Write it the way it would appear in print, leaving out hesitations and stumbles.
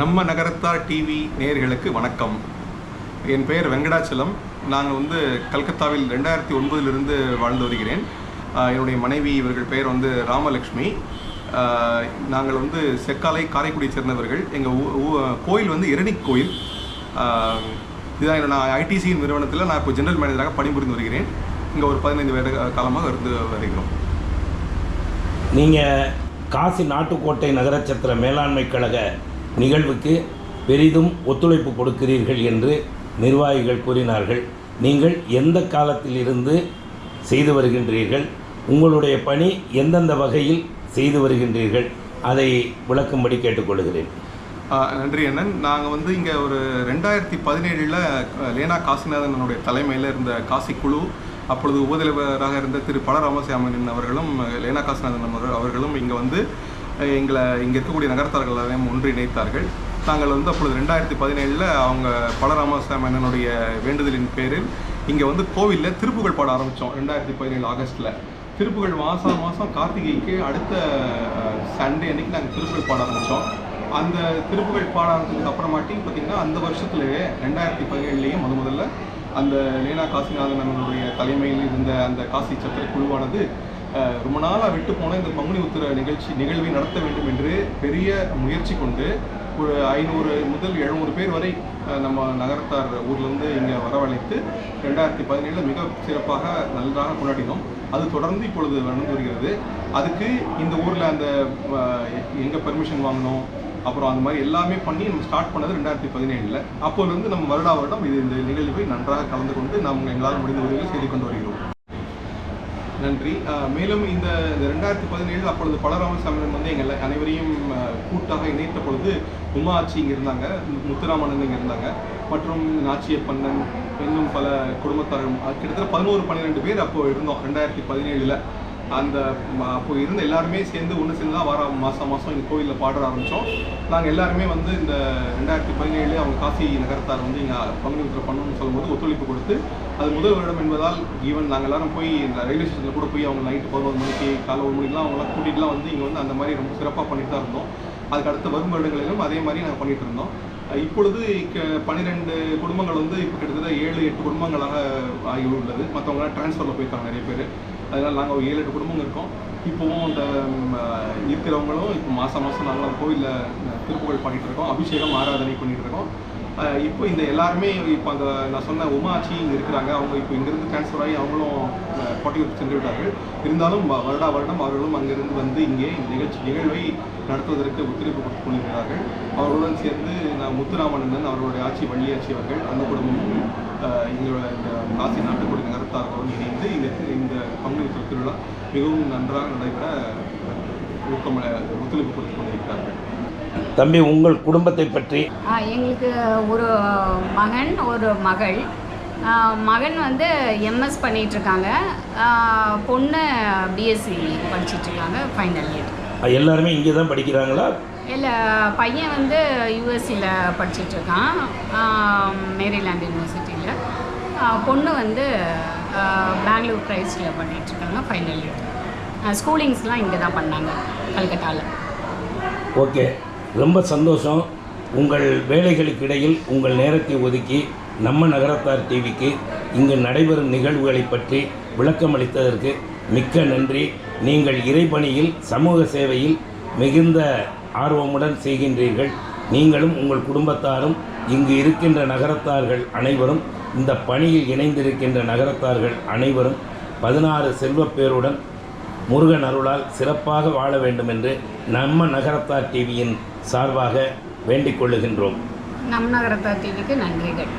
நம்ம நகரத்தார் டிவி நேயர்களுக்கு வணக்கம். என் பெயர் வெங்கடாச்சலம். நாங்கள் கல்கத்தாவில் 2009 வாழ்ந்து வருகிறேன். என்னுடைய மனைவி இவர்கள் பெயர் ராமலக்ஷ்மி. நாங்கள் செக்காலை காரைக்குடியை சேர்ந்தவர்கள். எங்கள் கோயில் எரணிக் கோயில். இதுதான் நான் ஐடிசியின் நிறுவனத்தில் நான் இப்போ ஜெனரல் மேனேஜராக பணிபுரிந்து வருகிறேன். இங்கே ஒரு 15 வருட காலமாக இருந்து வருகிறோம். நீங்கள் காசி நாட்டுக்கோட்டை நகரச்சத்திர மேலாண்மை கழக நிகழ்வுக்கு பெரிதும் ஒத்துழைப்பு கொடுக்கிறீர்கள் என்று நிர்வாகிகள் கூறினார்கள். நீங்கள் எந்த காலத்திலிருந்து செய்து வருகின்றீர்கள்? உங்களுடைய பணி எந்தெந்த வகையில் செய்து வருகின்றீர்கள்? அதை விளக்கும்படி கேட்டுக்கொள்கிறேன். நன்றி அண்ணன். நாங்கள் இங்கே ஒரு 2017 லேனா காசிநாதனுடைய தலைமையில் இருந்த காசி குழு, அப்பொழுது உபதலைவராக இருந்த திரு பல ராமசாமன் அவர்களும் லேனா காசிநாதன் அவர்களும் இங்கே இங்கே இருக்கக்கூடிய நகரத்தார்கள் எல்லாரையும் ஒன்றிணைத்தார்கள். நாங்கள் அப்பொழுது 2017 அவங்க பல ராமசாமனுடைய வேண்டுதலின் பேரில் இங்கே கோவிலில் திருப்புகழ் பாட ஆரம்பித்தோம். 2017 ஆகஸ்ட்டில் திருப்புகழ் மாதம் கார்த்திகைக்கு அடுத்த சண்டே அன்றைக்கி நாங்கள் திருப்புகழ் பாட ஆரம்பித்தோம். அந்த திருப்புகழ் பாட ஆரம்பிச்சதுக்கு அப்புறமாட்டி பார்த்திங்கன்னா அந்த வருஷத்துலேயே 2017 முதல்ல அந்த லேனா காசிநாதனுடைய தலைமையில் இருந்த அந்த காசி சத்திர குழுவானது ரொம்ப நாளாக விட்டு போன இந்த பங்குனி உத்திர நிகழ்வை நடத்த வேண்டும் என்று பெரிய முயற்சி கொண்டு ஒரு 500 முதல் 700 பேர் வரை நம்ம நகரத்தார் ஊர்லேருந்து இங்கே வரவழைத்து 2017 மிக சிறப்பாக நன்றாக கொண்டாடினோம். அது தொடர்ந்து இப்பொழுது நடந்து வருகிறது. அதுக்கு இந்த ஊரில் அந்த எங்கே பெர்மிஷன் வாங்கினோம், அப்புறம் அந்த மாதிரி எல்லாமே பண்ணி நம்ம ஸ்டார்ட் பண்ணது 2017. அப்போலேருந்து நம்ம வருடம் இந்த நிகழ்வை நன்றாக கலந்து கொண்டு நாம் எங்களால் முடிந்த உதவிகள் செய்து கொண்டு வருகிறோம். நன்றி. மேலும் இந்த 2017 அப்பொழுது பல ராமசாமன் எங்கள் அனைவரையும் கூட்டாக இணைத்த பொழுது உமா ஆட்சி இங்கே இருந்தாங்க, முத்துராமன் இங்கே இருந்தாங்க, மற்றும் நாச்சியப்பண்ணன், இன்னும் பல குடும்பத்தார்கள் கிட்டத்தட்ட 11-12 பேர் அப்போ இருந்தோம் 2017. அந்த அப்போ இருந்த எல்லாருமே சேர்ந்து ஒன்று சேர்ந்து தான் மாதம் இந்த கோவிலில் பாட ஆரம்பித்தோம். நாங்கள் எல்லாருமே இந்த 2017 அவங்க காசி நகரத்தார் இங்கே பங்குனி உத்திர பண்ணணும்னு சொல்லும்போது ஒத்துழைப்பு கொடுத்து, அது முதல் வருடம் என்பதால் ஈவன் நாங்கள் எல்லாரும் போய் ரயில்வே ஸ்டேஷனில் கூட போய் அவங்க நைட்டு 11 மணிக்கு காலை 1 மணிக்கெலாம் அவங்களாம் கூட்டிகிட்டுலாம் இங்கே அந்த மாதிரி ரொம்ப சிறப்பாக பண்ணிட்டு தான் இருந்தோம். அதுக்கு அடுத்த வரும் வருடங்களிலும் அதே மாதிரி நாங்கள் பண்ணிகிட்டு இருந்தோம். இப்பொழுது 12 குடும்பங்கள் இப்போ கிட்டத்தட்ட 7-8 குடும்பங்களாக ஆகி உள்ளது. மற்றவங்களாம் டிரான்ஸ்ஃபரில் போயிருக்காங்க நிறைய பேர். அதனால் நாங்கள் ஒரு 7-8 குடும்பங்கள் இருக்கோம். இப்போவும் அந்த இருக்கிறவங்களும் இப்போ மாதம் நாங்களாம் கோவிலில் திருப்புகழ் பாடிட்டு இருக்கோம், அபிஷேகம் ஆராதனை பண்ணிகிட்டு இருக்கோம். இப்போ இந்த எல்லாருமே இப்போ அந்த நான் சொன்ன உமா ஆட்சி இங்கே இருக்கிறாங்க. அவங்க இப்போ இங்கேருந்து டிரான்ஸ்ஃபர் ஆகி அவங்களும் கோட்டையூருக்கு சென்று விட்டார்கள். இருந்தாலும் வருடம் அவர்களும் அங்கிருந்து இங்கே நிகழ்வை நடத்துவதற்கு ஒத்துழைப்பு கொடுத்து கொண்டிருக்கிறார்கள். அவர்களுடன் சேர்ந்து நான் முத்துராமன் அவர்களுடைய ஆட்சி வள்ளியாட்சி அவர்கள், அந்த குடும்பமும் எங்களோட இந்த காசி நாட்டுக்கோட்டை நகரத்தார்களுடன் இணைந்து இந்த பங்குனி உத்திர திருவிழா மிகவும் நன்றாக நடைபெற ஒத்துழைப்பு கொடுத்து கொண்டிருக்கிறார்கள். தம்பி, உங்கள் குடும்பத்தை பற்றி? எங்களுக்கு ஒரு மகன் ஒரு மகள். மகன் எம்எஸ் பண்ணிகிட்ருக்காங்க, பொண்ணு பிஎஸ்சி படிச்சிட்ருக்காங்க, ஃபைனல் இயர். எல்லாருமே இங்கே தான் படிக்கிறாங்களா? இல்லை, பையன் யூஎஸ்சியில் படிச்சிட்ருக்கான், மேரிலாண்ட் யூனிவர்சிட்டியில். பொண்ணு பெங்களூர் கிரைஸ்டில் பண்ணிகிட்ருக்காங்க, ஃபைனல் இயர். ஸ்கூலிங்ஸ்லாம் இங்கே தான் பண்ணாங்க, கல்கட்டாவில். ஓகே, ரொம்ப சந்தோஷம். உங்கள் வேலைகளுக்கு இடையில் உங்கள் நேரத்தை ஒதுக்கி நம்ம நகரத்தார் டிவிக்கு இங்கு நடைபெறும் நிகழ்வுகளை பற்றி விளக்கம் அளித்ததற்கு மிக்க நன்றி. நீங்கள் இறைப்பணியில் சமூக சேவையில் மிகுந்த ஆர்வமுடன் செய்கின்றீர்கள். நீங்களும் உங்கள் குடும்பத்தாரும் இங்கு இருக்கின்ற நகரத்தார்கள் அனைவரும், இந்த பணியில் இணைந்திருக்கின்ற நகரத்தார்கள் அனைவரும் 16 செல்வப்பேருடன் முருகன் அருளால் சிறப்பாக வாழ வேண்டும் என்று நம்ம நகரத்தார் டிவியின் சார்பாக வேண்டிக் கொள்ளுகின்றோம். நம் நகரத்தார் டிவிக்கு நன்றிகள்.